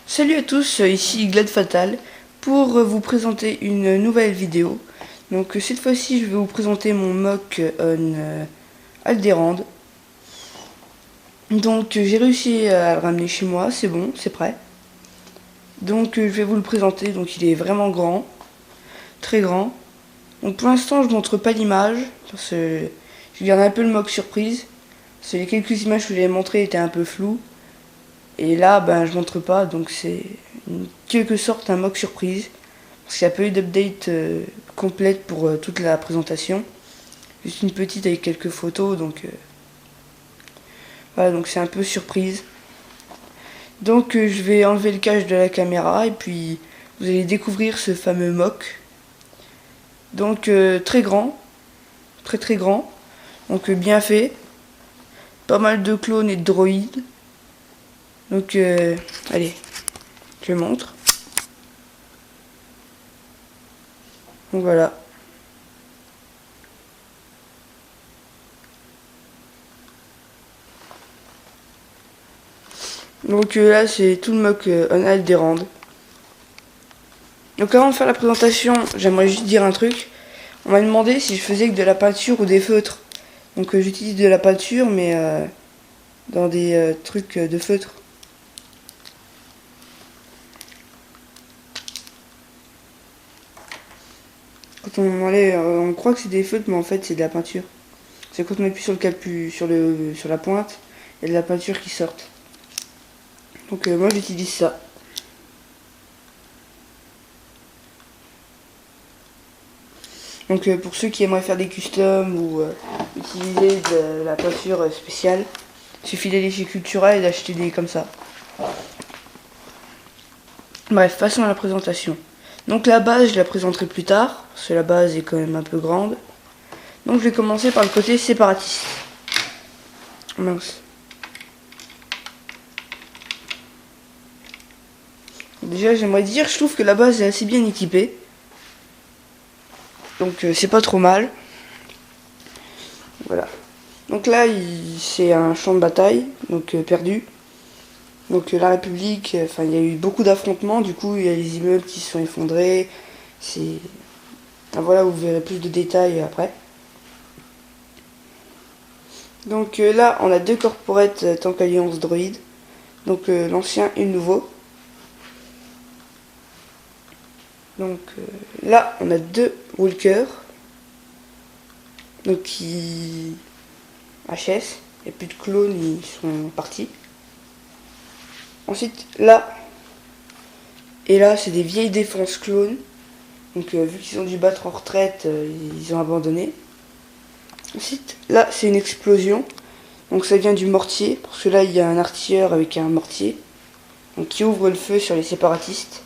Salut à tous, ici Glad Fatal pour vous présenter une nouvelle vidéo. Donc cette fois-ci je vais vous présenter mon mock on Alderand. Donc j'ai réussi à le ramener chez moi, c'est bon, c'est prêt. Donc je vais vous le présenter, donc il est vraiment grand, très grand. Donc pour l'instant je montre pas l'image, parce que je garde un peu le mock surprise. Parce que les quelques images que j'avais montrées étaient un peu floues. Et là, je montre pas, donc c'est en quelque sorte un mock surprise. Parce qu'il n'y a pas eu d'update complète pour toute la présentation. Juste une petite avec quelques photos, donc voilà, donc c'est un peu surprise. Donc je vais enlever le cache de la caméra et puis vous allez découvrir ce fameux mock. Donc très grand, très grand, donc bien fait. Pas mal de clones et de droïdes. Donc allez, je montre. Donc voilà. Donc là c'est tout le mock on Alderand. Donc avant de faire la présentation, j'aimerais juste dire un truc. On m'a demandé si je faisais que de la peinture ou des feutres. Donc j'utilise de la peinture mais dans des trucs de feutre. Quand on enlève, on croit que c'est des feutres mais en fait c'est de la peinture. C'est quand on appuie sur le capu, sur la pointe, il y a de la peinture qui sort. Donc moi j'utilise ça. Donc pour ceux qui aimeraient faire des customs ou utiliser de la peinture spéciale, il suffit d'aller chez Cultura et d'acheter des comme ça. Bref, passons à la présentation. Donc la base, je la présenterai plus tard, parce que la base est quand même un peu grande. Donc je vais commencer par le côté séparatiste. Mince. Déjà, j'aimerais dire, je trouve que la base est assez bien équipée. Donc c'est pas trop mal. Voilà. Donc là, c'est un champ de bataille, donc perdu. Donc la République, il y a eu beaucoup d'affrontements, du coup il y a les immeubles qui se sont effondrés. C'est... voilà, vous verrez plus de détails après. Donc là, on a deux corporates Tank Alliance droïdes. Donc l'ancien et le nouveau. Donc là, on a deux walkers. Donc qui... HS. Il n'y a plus de clones, ils sont partis. Ensuite, là. Et là, c'est des vieilles défenses clones. Donc vu qu'ils ont dû battre en retraite, ils ont abandonné. Ensuite, là, c'est une explosion. Donc ça vient du mortier. Parce que là, il y a un artilleur avec un mortier. Donc qui ouvre le feu sur les séparatistes.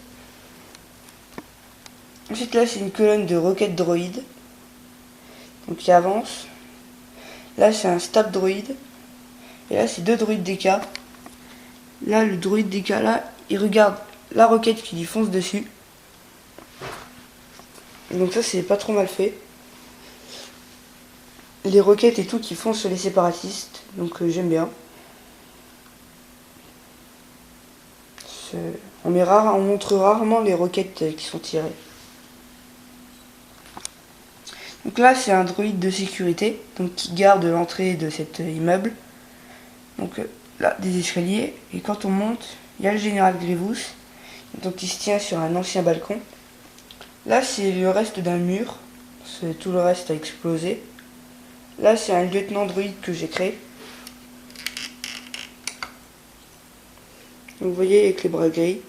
Ensuite, là, c'est une colonne de roquettes droïdes. Donc qui avance. Là, c'est un stab droïde. Et là, c'est deux droïdes DK. Là, le droïde DK, là, il regarde la roquette qui lui fonce dessus. Et donc ça, c'est pas trop mal fait. Les roquettes et tout qui foncent sur les séparatistes. Donc j'aime bien. On montre rarement les roquettes qui sont tirées. Donc là, c'est un droïde de sécurité, donc qui garde l'entrée de cet immeuble. Donc là, des escaliers, et quand on monte, il y a le général Grievous, donc il se tient sur un ancien balcon. Là, c'est le reste d'un mur, tout le reste a explosé. Là, c'est un lieutenant droïde que j'ai créé. Donc, vous voyez, avec les bras gris.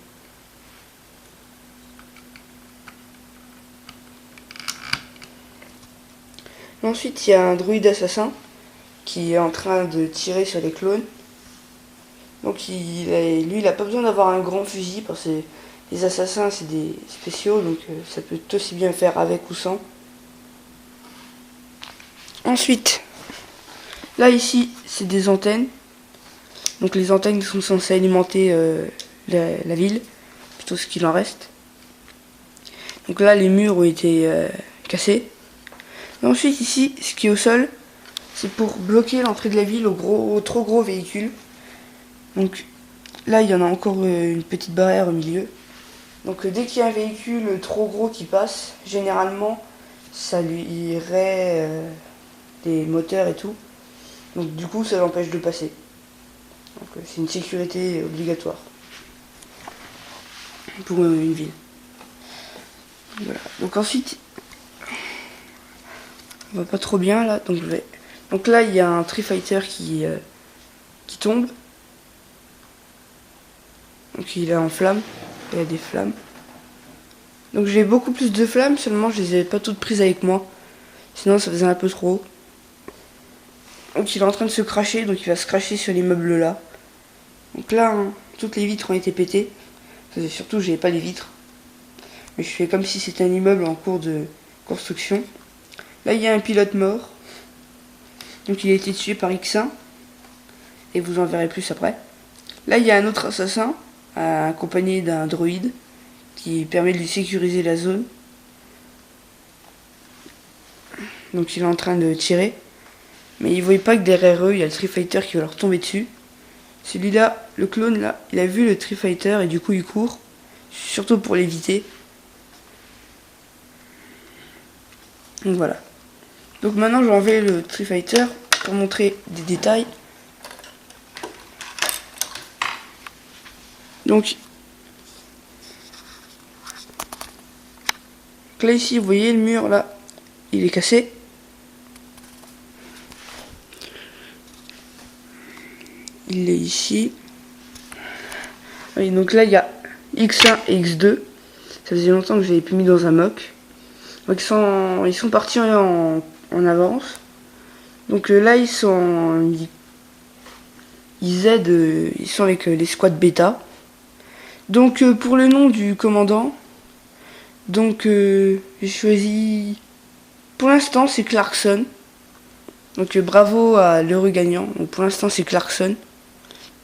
Ensuite, il y a un droïde assassin qui est en train de tirer sur les clones. Donc lui, il n'a pas besoin d'avoir un grand fusil parce que les assassins, c'est des spéciaux, donc ça peut aussi bien faire avec ou sans. Ensuite, là ici, c'est des antennes. Donc les antennes sont censées alimenter la ville, plutôt ce qu'il en reste. Donc là, les murs ont été cassés. Et ensuite, ici, ce qui est au sol, c'est pour bloquer l'entrée de la ville aux trop gros véhicules. Donc là il y en a encore une petite barrière au milieu. Donc dès qu'il y a un véhicule trop gros qui passe, généralement ça lui irait des moteurs et tout. Donc du coup ça l'empêche de passer. Donc c'est une sécurité obligatoire pour une ville. Voilà. Donc ensuite, on va pas trop bien là, donc là il y a un Tree Fighter qui tombe. Donc il est en flamme, il y a des flammes. Donc j'ai beaucoup plus de flammes, seulement je les ai pas toutes prises avec moi. Sinon ça faisait un peu trop. Donc il est en train de se cracher, donc il va se cracher sur l'immeuble là. Donc là, hein, toutes les vitres ont été pétées. Surtout j'ai pas les vitres. Mais je fais comme si c'était un immeuble en cours de construction. Là il y a un pilote mort. Donc il a été tué par X1. Et vous en verrez plus après. Là il y a un autre assassin, accompagné d'un droïde, qui permet de lui sécuriser la zone. Donc il est en train de tirer. Mais il ne voyait pas que derrière eux, il y a le Tree Fighter qui va leur tomber dessus. Celui-là, le clone là, il a vu le Tree Fighter et du coup il court. Surtout pour l'éviter. Donc voilà. Donc maintenant je vais enlever le Tree Fighter pour montrer des détails. Donc là ici vous voyez le mur là, il est cassé. Il est ici. Oui, donc là il y a X1 et X2. Ça faisait longtemps que je l'avais plus mis dans un mock. Donc ils sont partis en avance. Donc là ils aident, ils sont avec les squads bêta. Donc pour le nom du commandant, donc j'ai choisi, pour l'instant c'est Clarkson. Donc bravo à l'heureux gagnant. Donc pour l'instant c'est Clarkson.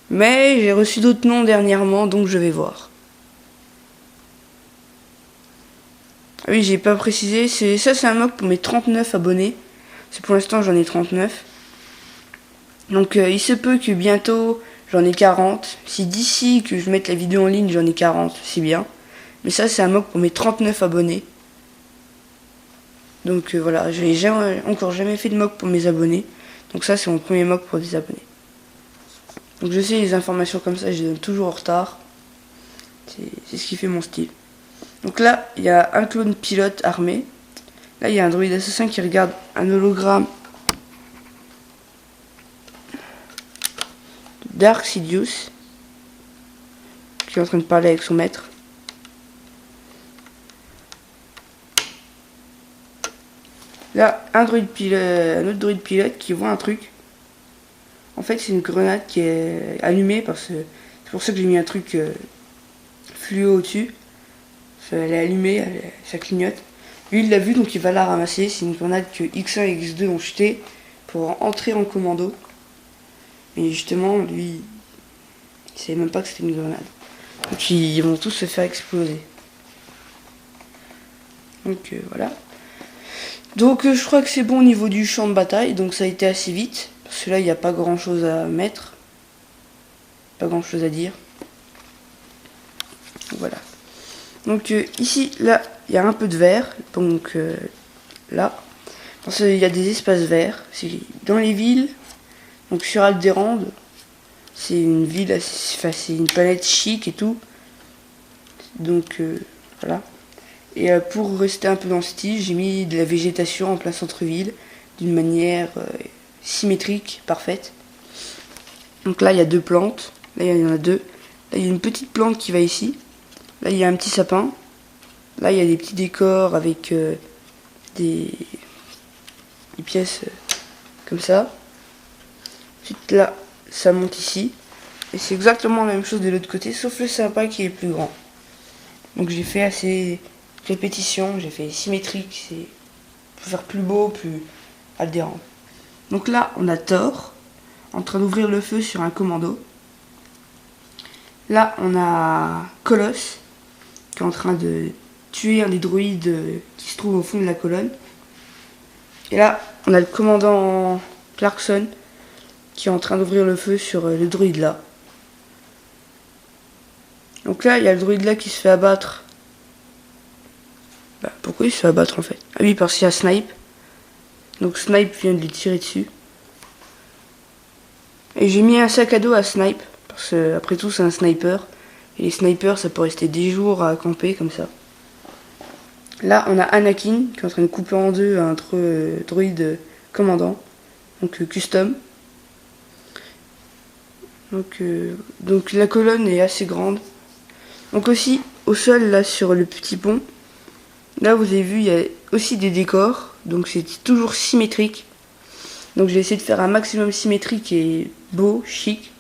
Mais j'ai reçu d'autres noms dernièrement, donc je vais voir. Ah oui, j'ai pas précisé, c'est un mock pour mes 39 abonnés. C'est pour l'instant j'en ai 39. Donc il se peut que bientôt j'en ai 40. Si d'ici que je mette la vidéo en ligne j'en ai 40, c'est bien. Mais ça c'est un mock pour mes 39 abonnés. Donc voilà, j'ai encore jamais fait de mock pour mes abonnés. Donc ça c'est mon premier mock pour des abonnés. Donc je sais, les informations comme ça je les donne toujours en retard. C'est ce qui fait mon style. Donc là il y a un clone pilote armé. Là il y a un droïde assassin qui regarde un hologramme Dark Sidious qui est en train de parler avec son maître. Là, un autre droïde pilote qui voit un truc. En fait, c'est une grenade qui est allumée parce que c'est pour ça que j'ai mis un truc fluo au-dessus. Elle est allumée, ça clignote. Lui, il l'a vu, donc il va la ramasser. C'est une grenade que X1 et X2 ont jetée pour entrer en commando. Mais justement, lui, il savait même pas que c'était une grenade. Donc ils vont tous se faire exploser. Donc voilà. Donc je crois que c'est bon au niveau du champ de bataille. Donc ça a été assez vite. Parce que là, il n'y a pas grand chose à mettre. Pas grand chose à dire. Voilà. Donc ici, là, il y a un peu de vert. Donc là, il y a des espaces verts. C'est dans les villes. Donc sur Alderaan, c'est une ville, enfin, c'est une planète chic et tout. Donc voilà. Et pour rester un peu dans le style, j'ai mis de la végétation en plein centre-ville, d'une manière symétrique, parfaite. Donc là, il y a deux plantes. Là, il y en a deux. Là, il y a une petite plante qui va ici. Là, il y a un petit sapin. Là, il y a des petits décors avec des pièces comme ça. Ensuite, là, ça monte ici. Et c'est exactement la même chose de l'autre côté, sauf le sapin qui est plus grand. Donc j'ai fait assez répétition, j'ai fait symétrique, c'est pour faire plus beau, plus adhérent. Donc là, on a Thor en train d'ouvrir le feu sur un commando. Là, on a Colosse qui est en train de tuer un des droïdes qui se trouve au fond de la colonne. Et là, on a le commandant Clarkson qui est en train d'ouvrir le feu sur le droïde là. Donc là, il y a le druide là qui se fait abattre. Bah, pourquoi il se fait abattre en fait? Ah oui, parce qu'il y a Snipe. Donc Snipe vient de lui tirer dessus. Et j'ai mis un sac à dos à Snipe. Parce que après tout, c'est un sniper. Et les snipers, ça peut rester des jours à camper comme ça. Là, on a Anakin qui est en train de couper en deux un droïde commandant. Donc custom. Donc la colonne est assez grande. Donc aussi, au sol, là, sur le petit pont, là, vous avez vu, il y a aussi des décors. Donc c'est toujours symétrique. Donc j'ai essayé de faire un maximum symétrique et beau, chic,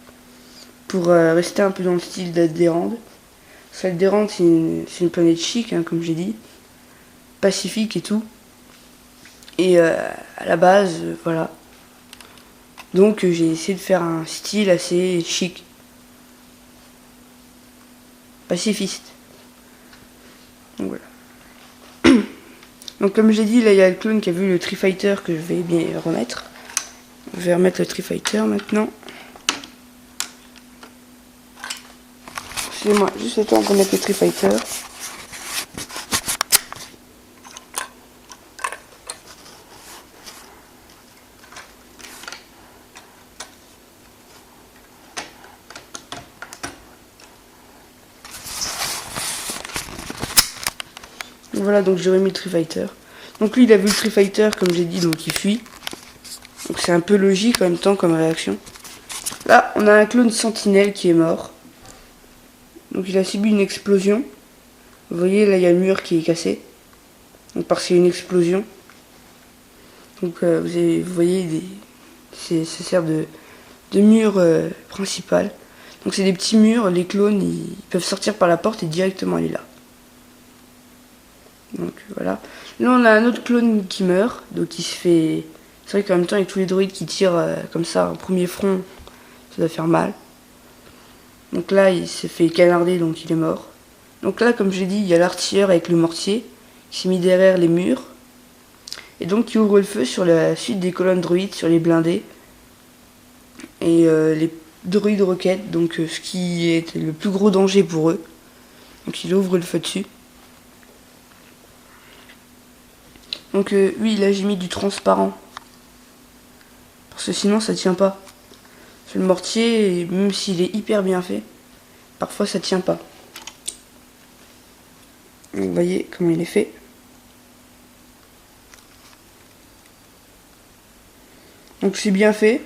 pour rester un peu dans le style d'Alderaan. Alderaan, c'est une planète chic, hein, comme j'ai dit. Pacifique et tout. Et à la base, voilà. Donc j'ai essayé de faire un style assez chic. Pacifiste. Donc voilà. Donc comme j'ai dit, là il y a le clone qui a vu le Tree Fighter que je vais bien remettre. Je vais remettre le Tree Fighter maintenant. Excusez-moi, juste le temps de remettre le Tree Fighter. Voilà, donc j'ai remis le Tree Fighter. Donc lui, il a vu le Tree Fighter, comme j'ai dit, donc il fuit. Donc c'est un peu logique en même temps comme réaction. Là, on a un clone sentinelle qui est mort. Donc il a subi une explosion. Vous voyez, là, il y a le mur qui est cassé. Donc parce qu'il y a une explosion. Donc vous voyez, ça sert de mur principal. Donc c'est des petits murs, les clones, ils peuvent sortir par la porte et directement aller là. Donc voilà. Là on a un autre clone qui meurt, donc il se fait... C'est vrai qu'en même temps avec tous les droïdes qui tirent comme ça, en premier front, ça doit faire mal. Donc là il s'est fait canarder, donc il est mort. Donc là comme j'ai dit, il y a l'artilleur avec le mortier qui s'est mis derrière les murs. Et donc il ouvre le feu sur la suite des colonnes droïdes, sur les blindés. Et les droïdes roquettes, donc ce qui est le plus gros danger pour eux. Donc il ouvre le feu dessus. Donc oui, là j'ai mis du transparent. Parce que sinon ça tient pas. Le mortier, même s'il est hyper bien fait, parfois ça tient pas. Vous voyez comment il est fait. Donc c'est bien fait.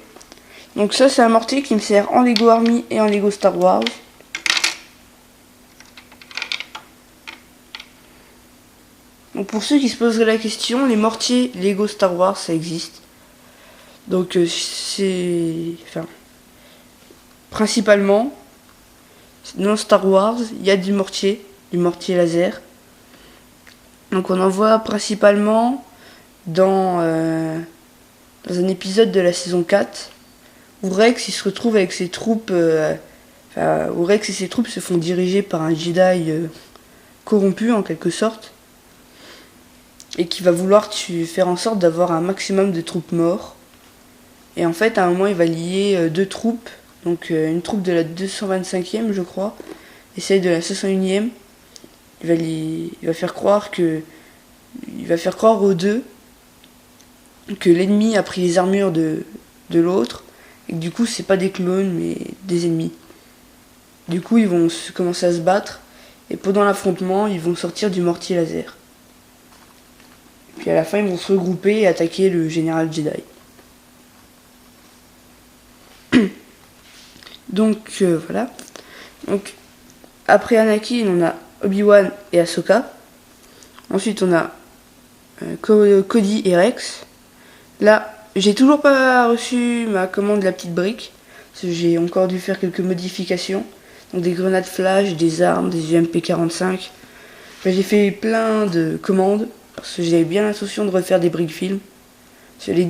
Donc ça c'est un mortier qui me sert en Lego Army et en Lego Star Wars. Donc pour ceux qui se poseraient la question, les mortiers Lego Star Wars ça existe. Donc principalement dans Star Wars il y a du mortier laser. Donc on en voit principalement dans un épisode de la saison 4 où Rex il se retrouve avec ses troupes où Rex et ses troupes se font diriger par un Jedi corrompu en quelque sorte et qui va vouloir faire en sorte d'avoir un maximum de troupes mortes. Et en fait à un moment il va lier deux troupes, donc une troupe de la 225e je crois et celle de la 61e. Il va faire croire aux deux que l'ennemi a pris les armures de l'autre et que du coup c'est pas des clones mais des ennemis. Du coup ils vont commencer à se battre et pendant l'affrontement ils vont sortir du mortier laser. Puis à la fin ils vont se regrouper et attaquer le général Jedi. Donc voilà. Donc après Anakin on a Obi-Wan et Ahsoka. Ensuite on a Cody et Rex. Là j'ai toujours pas reçu ma commande de la petite brique. Parce que j'ai encore dû faire quelques modifications. Donc des grenades flash, des armes, des UMP-45. J'ai fait plein de commandes. Parce que j'avais bien l'intention de refaire des briques film. Parce que les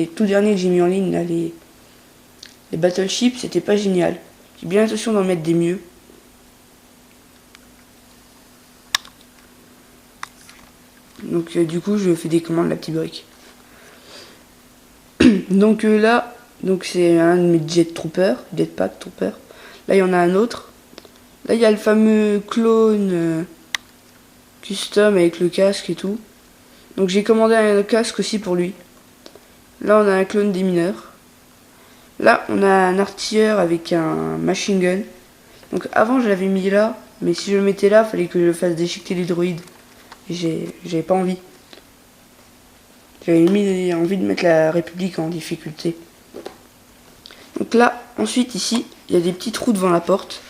tout derniers que j'ai mis en ligne, là, les Battleships, c'était pas génial. J'ai bien l'intention d'en mettre des mieux. Donc du coup je fais des commandes de la petite brique. Donc là, c'est un de mes jetpack troopers. Là il y en a un autre. Là, il y a le fameux clone custom avec le casque et tout. Donc j'ai commandé un casque aussi pour lui. Là, on a un clone des mineurs. Là, on a un artilleur avec un machine gun. Donc avant, je l'avais mis là. Mais si je le mettais là, il fallait que je le fasse déchiqueter les droïdes. J'avais pas envie. J'avais envie de mettre la République en difficulté. Donc là, ensuite ici, il y a des petits trous devant la porte.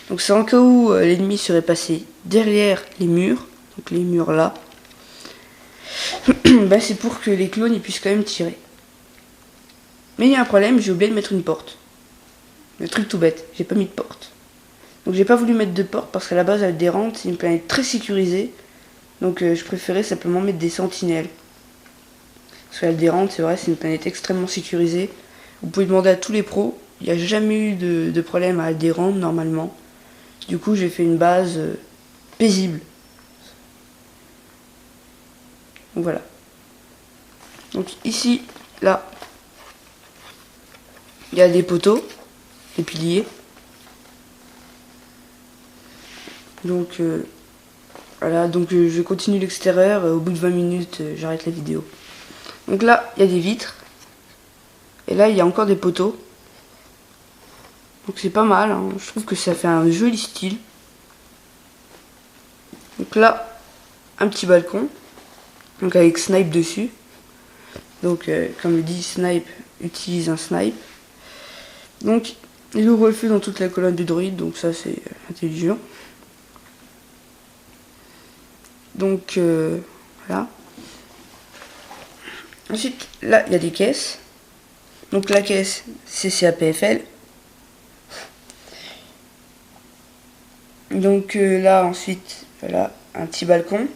Donc c'est en cas où l'ennemi serait passé derrière les murs. Donc les murs là. Ben, c'est pour que les clones ils puissent quand même tirer. Mais il y a un problème, j'ai oublié de mettre une porte. Le truc tout bête, j'ai pas mis de porte. Donc j'ai pas voulu mettre de porte parce qu'à la base Alderaan c'est une planète très sécurisée. Donc je préférais simplement mettre des sentinelles. Parce qu'Alderaan c'est vrai, c'est une planète extrêmement sécurisée. Vous pouvez demander à tous les pros, il n'y a jamais eu de problème à Alderaan normalement. Du coup j'ai fait une base paisible. Donc voilà. Donc ici, là, il y a des poteaux, des piliers. Donc voilà, donc je continue l'extérieur, au bout de 20 minutes j'arrête la vidéo. Donc là, il y a des vitres. Et là, il y a encore des poteaux. Donc c'est pas mal, hein. Je trouve que ça fait un joli style. Donc là, un petit balcon. Donc avec snipe dessus. Donc comme le dit snipe, utilise un snipe. Donc il ouvre le feu dans toute la colonne du droïde, donc ça c'est intelligent. Donc voilà. Ensuite là il y a des caisses. Donc la caisse c'est CAPFL. Donc là ensuite voilà un petit balcon.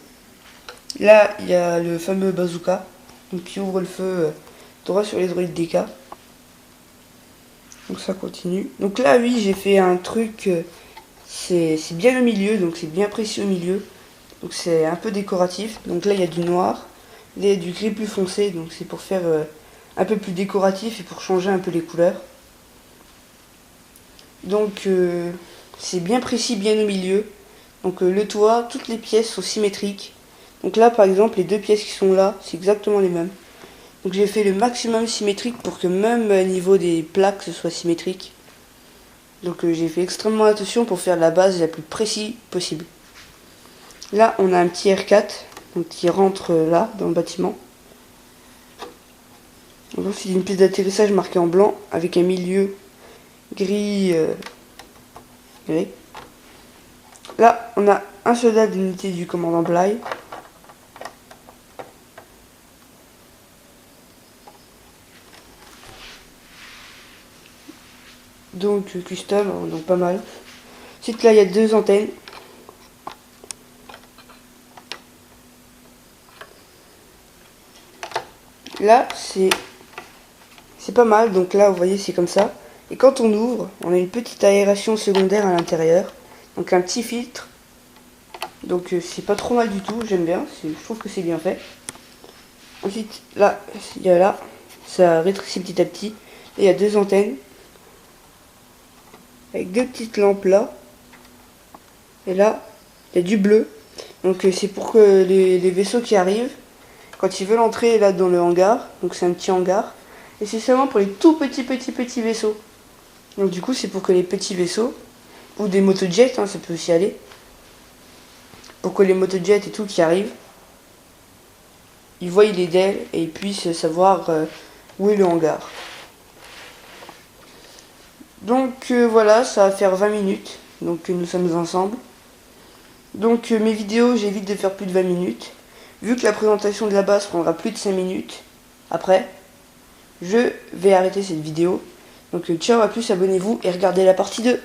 Là il y a le fameux bazooka. Donc qui ouvre le feu droit sur les droïdes DK. Donc ça continue. Donc là oui j'ai fait un truc, c'est bien au milieu, donc c'est bien précis au milieu. Donc c'est un peu décoratif. Donc là il y a du noir, là il y a du gris plus foncé, donc c'est pour faire un peu plus décoratif et pour changer un peu les couleurs. Donc c'est bien précis, bien au milieu. Donc le toit, toutes les pièces sont symétriques. Donc là par exemple les deux pièces qui sont là, c'est exactement les mêmes. Donc j'ai fait le maximum symétrique pour que même au niveau des plaques ce soit symétrique. Donc j'ai fait extrêmement attention pour faire la base la plus précise possible. Là on a un petit R4 donc, qui rentre là dans le bâtiment. Donc c'est une piste d'atterrissage marquée en blanc avec un milieu gris. Gris. Là on a un soldat d'unité du commandant Bly. Donc custom, donc pas mal. Ensuite là il y a deux antennes. Là c'est pas mal, donc là vous voyez c'est comme ça. Et quand on ouvre, on a une petite aération secondaire à l'intérieur. Donc un petit filtre. Donc c'est pas trop mal du tout, j'aime bien, je trouve que c'est bien fait. Ensuite là, il y a là, ça rétrécit petit à petit. Et il y a deux antennes. Avec deux petites lampes là. Et là, il y a du bleu. Donc c'est pour que les vaisseaux qui arrivent, quand ils veulent entrer là dans le hangar, donc c'est un petit hangar, et c'est seulement pour les tout petits vaisseaux. Donc du coup c'est pour que les petits vaisseaux, ou des motojets, hein, ça peut aussi aller, pour que les motojets et tout qui arrivent, ils voient les DEL et ils puissent savoir où est le hangar. Donc voilà, ça va faire 20 minutes, donc nous sommes ensemble. Donc mes vidéos, j'évite de faire plus de 20 minutes. Vu que la présentation de la base prendra plus de 5 minutes après, je vais arrêter cette vidéo. Donc ciao, à plus, abonnez-vous et regardez la partie 2.